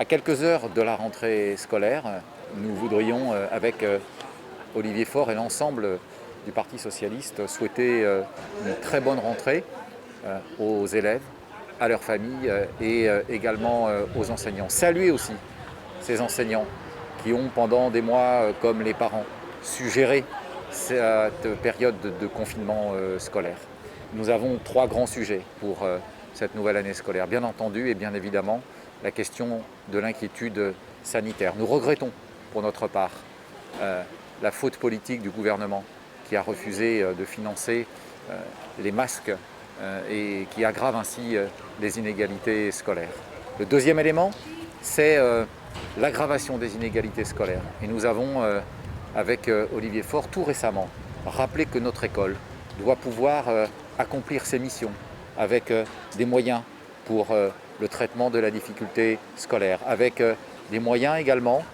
À quelques heures de la rentrée scolaire, nous voudrions, avec Olivier Faure et l'ensemble du Parti socialiste, souhaiter une très bonne rentrée aux élèves, à leurs familles et également aux enseignants. Saluer aussi ces enseignants qui ont pendant des mois, comme les parents, su gérer cette période de confinement scolaire. Nous avons 3 grands sujets pour cette nouvelle année scolaire. Bien entendu et bien évidemment, la question de l'inquiétude sanitaire. Nous regrettons pour notre part la faute politique du gouvernement qui a refusé de financer les masques et qui aggrave ainsi les inégalités scolaires. Le deuxième élément, c'est l'aggravation des inégalités scolaires. Et nous avons, avec Olivier Faure, tout récemment, rappelé que notre école doit pouvoir accomplir ses missions avec des moyens pour le traitement de la difficulté scolaire, avec des moyens également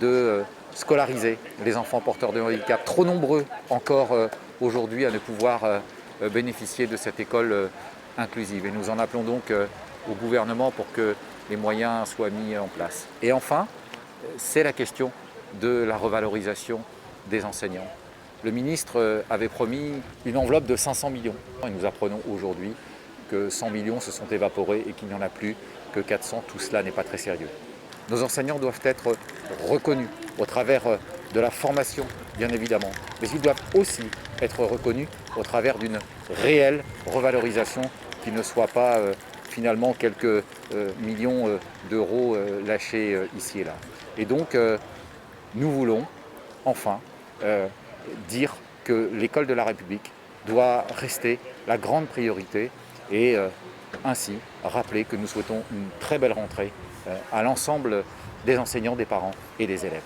de scolariser les enfants porteurs de handicap, trop nombreux encore aujourd'hui à ne pouvoir bénéficier de cette école inclusive. Et nous en appelons donc au gouvernement pour que les moyens soient mis en place. Et enfin, c'est la question de la revalorisation des enseignants. Le ministre avait promis une enveloppe de 500 millions. Et nous apprenons aujourd'hui que 100 millions se sont évaporés et qu'il n'y en a plus que 400. Tout cela n'est pas très sérieux. Nos enseignants doivent être reconnus au travers de la formation, bien évidemment, mais ils doivent aussi être reconnus au travers d'une réelle revalorisation qui ne soit pas finalement quelques millions d'euros lâchés ici et là. Et donc, nous voulons enfin dire que l'école de la République doit rester la grande priorité et ainsi rappeler que nous souhaitons une très belle rentrée à l'ensemble des enseignants, des parents et des élèves.